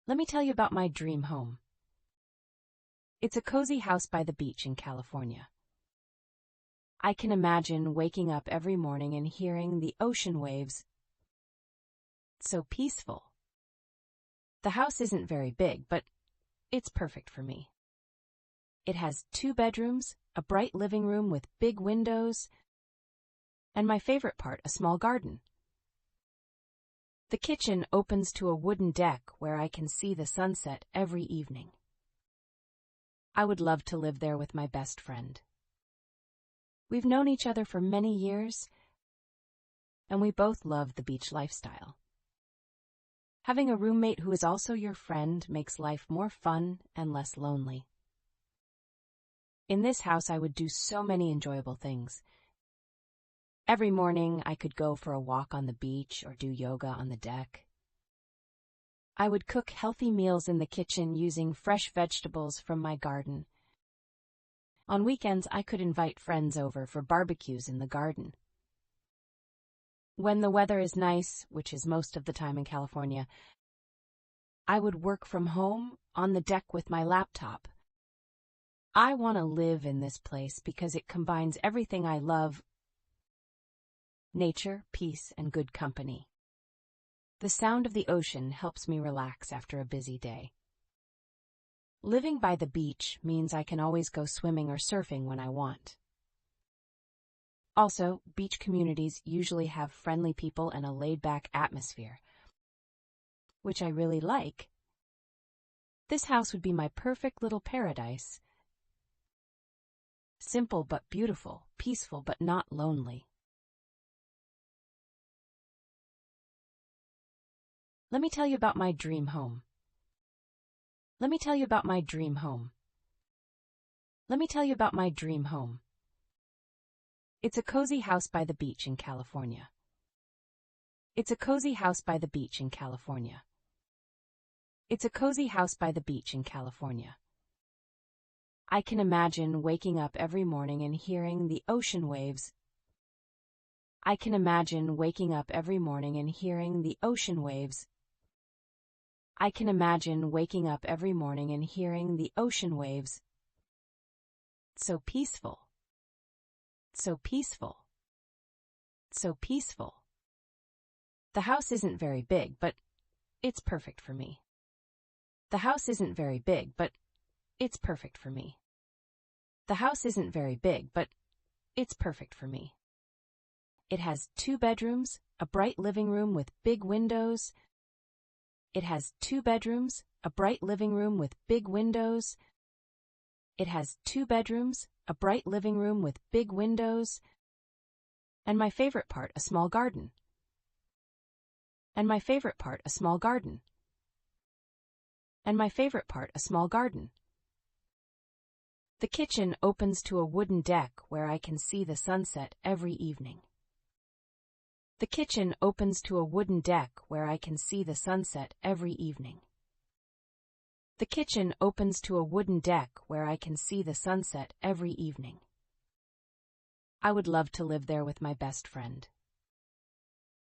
Let me tell you about my dream home. It's a cozy house by the beach in California. I can imagine waking up every morning and hearing the ocean waves. So peaceful. The house isn't very big, but it's perfect for me. It has 2 bedrooms, a bright living room with big windows, and my favorite part, a small garden. The kitchen opens to a wooden deck where I can see the sunset every evening. I would love to live there with my best friend. We've known each other for many years, and we both love the beach lifestyle. Having a roommate who is also your friend makes life more fun and less lonely. In this house, I would do so many enjoyable things. Every morning, I could go for a walk on the beach or do yoga on the deck. I would cook healthy meals in the kitchen using fresh vegetables from my garden. On weekends, I could invite friends over for barbecues in the garden. When the weather is nice, which is most of the time in California, I would work from home on the deck with my laptop. I want to live in this place because it combines everything I love: nature, peace, and good company. The sound of the ocean helps me relax after a busy day. Living by the beach means I can always go swimming or surfing when I want. Also, beach communities usually have friendly people and a laid-back atmosphere, which I really like. This house would be my perfect little paradise. Simple but beautiful, peaceful but not lonely. Let me tell you about my dream home. Let me tell you about my dream home. Let me tell you about my dream home. It's a cozy house by the beach in California. It's a cozy house by the beach in California. It's a cozy house by the beach in California. I can imagine waking up every morning and hearing the ocean waves. I can imagine waking up every morning and hearing the ocean waves. I can imagine waking up every morning and hearing the ocean waves. So peaceful. So peaceful. So peaceful. The house isn't very big, but it's perfect for me. The house isn't very big, but it's perfect for me. The house isn't very big, but it's perfect for me. It has 2 bedrooms, a bright living room with big windows. It has 2 bedrooms, a bright living room with big windows. It has 2 bedrooms, a bright living room with big windows, and my favorite part, a small garden. And my favorite part, a small garden. And my favorite part, a small garden. The kitchen opens to a wooden deck where I can see the sunset every evening. The kitchen opens to a wooden deck where I can see the sunset every evening. The kitchen opens to a wooden deck where I can see the sunset every evening. I would love to live there with my best friend.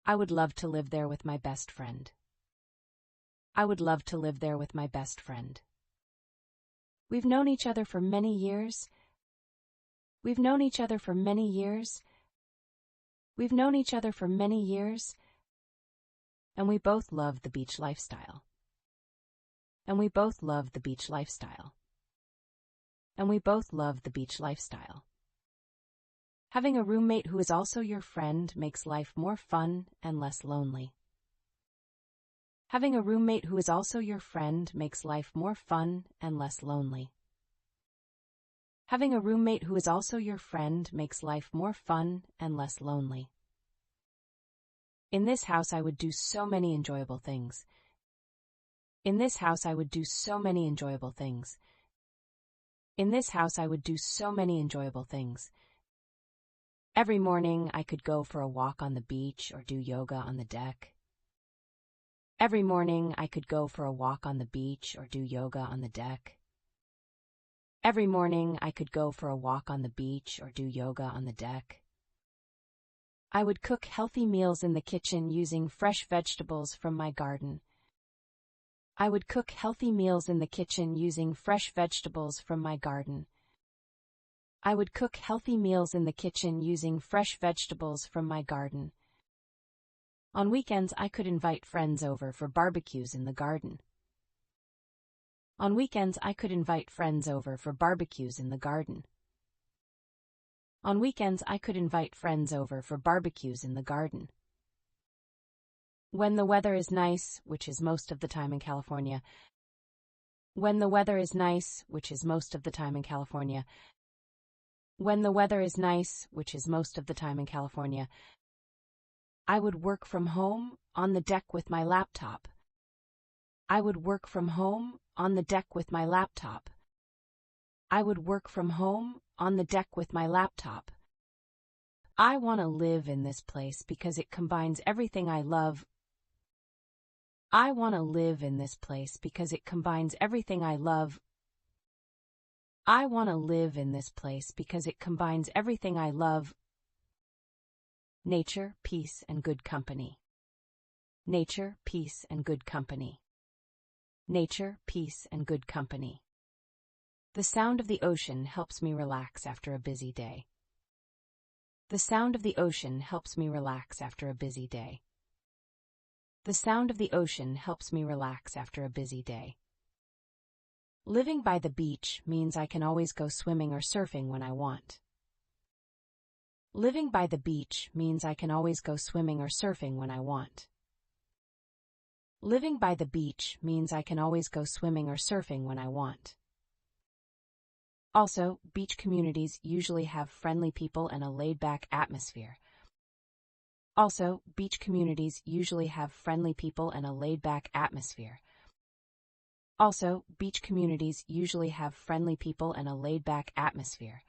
I would love to live there with my best friend. I would love to live there with my best friend. We've known each other for many years. We've known each other for many years. We've known each other for many years, and we both love the beach lifestyle. And we both love the beach lifestyle. And we both love the beach lifestyle. Having a roommate who is also your friend makes life more fun and less lonely. Having a roommate who is also your friend makes life more fun and less lonely. Having a roommate who is also your friend makes life more fun and less lonely. In this house, I would do so many enjoyable things. In this house, I would do so many enjoyable things. In this house, I would do so many enjoyable things. Every morning, I could go for a walk on the beach or do yoga on the deck. Every morning, I could go for a walk on the beach or do yoga on the deck. Every morning, I could go for a walk on the beach or do yoga on the deck. I would cook healthy meals in the kitchen using fresh vegetables from my garden. I would cook healthy meals in the kitchen using fresh vegetables from my garden. I would cook healthy meals in the kitchen using fresh vegetables from my garden. On weekends, I could invite friends over for barbecues in the garden. On weekends, I could invite friends over for barbecues in the garden. On weekends, I could invite friends over for barbecues in the garden. When the weather is nice, which is most of the time in California. When the weather is nice, which is most of the time in California. When the weather is nice, which is most of the time in California. I would work from home, on the deck with my laptop. I would work from home, on the deck with my laptop. I would work from home, on the deck with my laptop. I want to live in this place because it combines everything I love. I want to live in this place because it combines everything I love. I want to live in this place because it combines everything I love. Nature, peace, and good company. Nature, peace, and good company. Nature, peace, and good company. The sound of the ocean helps me relax after a busy day. The sound of the ocean helps me relax after a busy day. The sound of the ocean helps me relax after a busy day. Living by the beach means I can always go swimming or surfing when I want. Living by the beach means I can always go swimming or surfing when I want. Living by the beach means I can always go swimming or surfing when I want. Also, beach communities usually have friendly people and a laid-back atmosphere. Also, beach communities usually have friendly people and a laid-back atmosphere. Also, beach communities usually have friendly people and a laid-back atmosphere.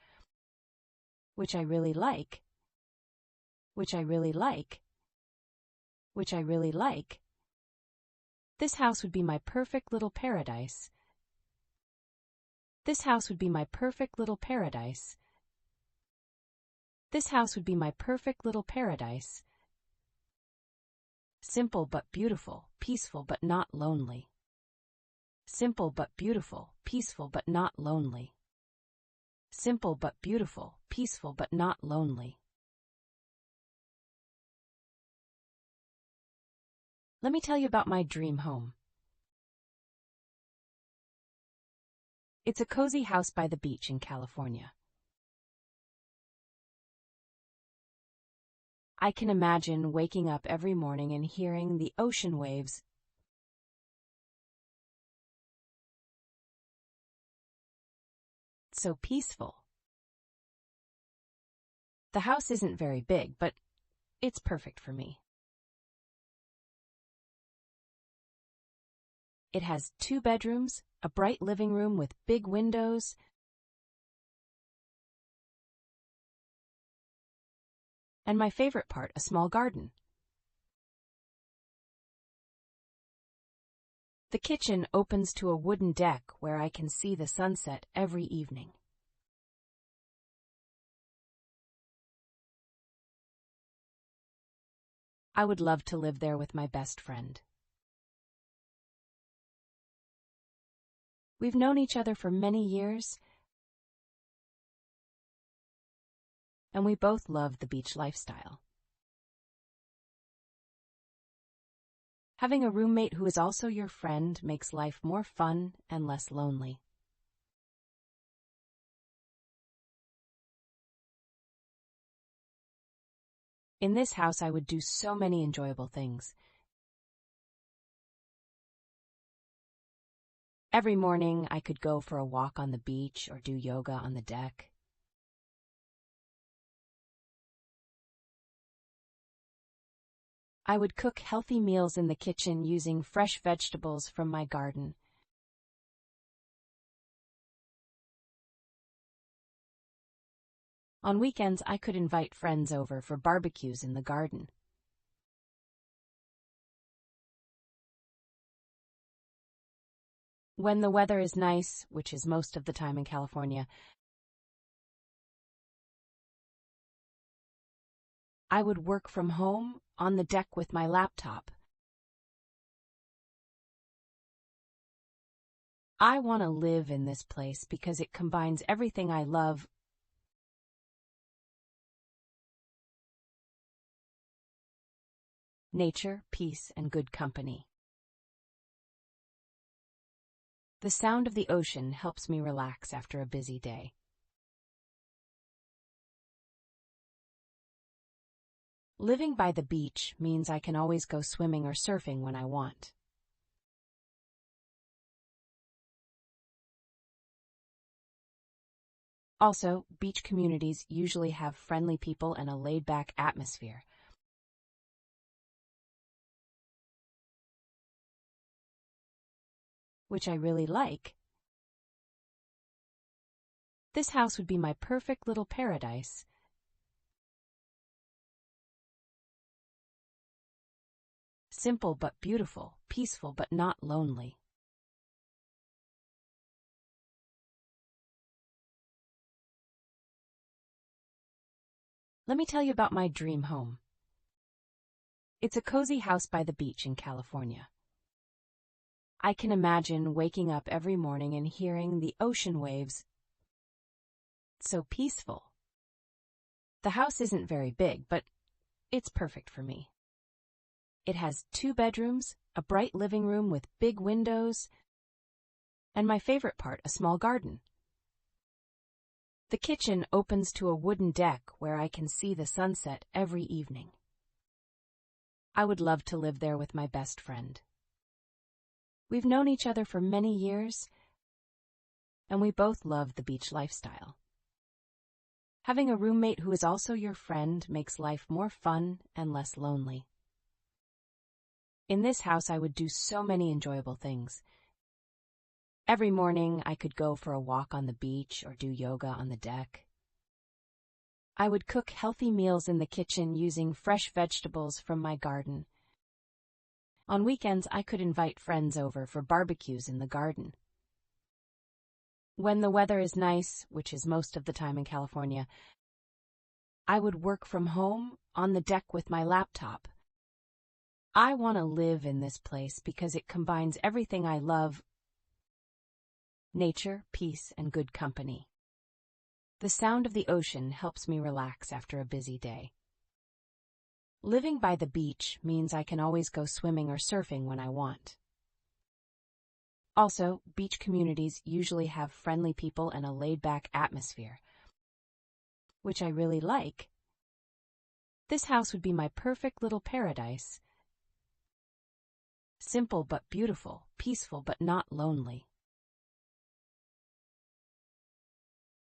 Which I really like. Which I really like. Which I really like. This house would be my perfect little paradise. This house would be my perfect little paradise. This house would be my perfect little paradise. Simple but beautiful, peaceful but not lonely. Simple but beautiful, peaceful but not lonely. Simple but beautiful, peaceful but not lonely. Let me tell you about my dream home. It's a cozy house by the beach in California. I can imagine waking up every morning and hearing the ocean waves. So peaceful. The house isn't very big, but it's perfect for me. It has 2 bedrooms, a bright living room with big windows, and my favorite part, a small garden. The kitchen opens to a wooden deck where I can see the sunset every evening. I would love to live there with my best friend. We've known each other for many years, and we both love the beach lifestyle. Having a roommate who is also your friend makes life more fun and less lonely. In this house, I would do so many enjoyable things. Every morning, I could go for a walk on the beach or do yoga on the deck. I would cook healthy meals in the kitchen using fresh vegetables from my garden. On weekends, I could invite friends over for barbecues in the garden. When the weather is nice, which is most of the time in California, I would work from home, on the deck with my laptop. I want to live in this place because it combines everything I love. Nature, peace, and good company. The sound of the ocean helps me relax after a busy day. Living by the beach means I can always go swimming or surfing when I want. Also, beach communities usually have friendly people and a laid-back atmosphere, which I really like. This house would be my perfect little paradise. Simple but beautiful, peaceful but not lonely. Let me tell you about my dream home. It's a cozy house by the beach in California. I can imagine waking up every morning and hearing the ocean waves. It's so peaceful. The house isn't very big, but it's perfect for me. It has 2 bedrooms, a bright living room with big windows, and my favorite part, a small garden. The kitchen opens to a wooden deck where I can see the sunset every evening. I would love to live there with my best friend. We've known each other for many years, and we both love the beach lifestyle. Having a roommate who is also your friend makes life more fun and less lonely. In this house, I would do so many enjoyable things. Every morning, I could go for a walk on the beach or do yoga on the deck. I would cook healthy meals in the kitchen using fresh vegetables from my garden. On weekends, I could invite friends over for barbecues in the garden. When the weather is nice, which is most of the time in California, I would work from home on the deck with my laptop. I want to live in this place because it combines everything I love: nature, peace, and good company. The sound of the ocean helps me relax after a busy day. Living by the beach means I can always go swimming or surfing when I want. Also, beach communities usually have friendly people and a laid-back atmosphere, which I really like. This house would be my perfect little paradise. Simple but beautiful, peaceful but not lonely.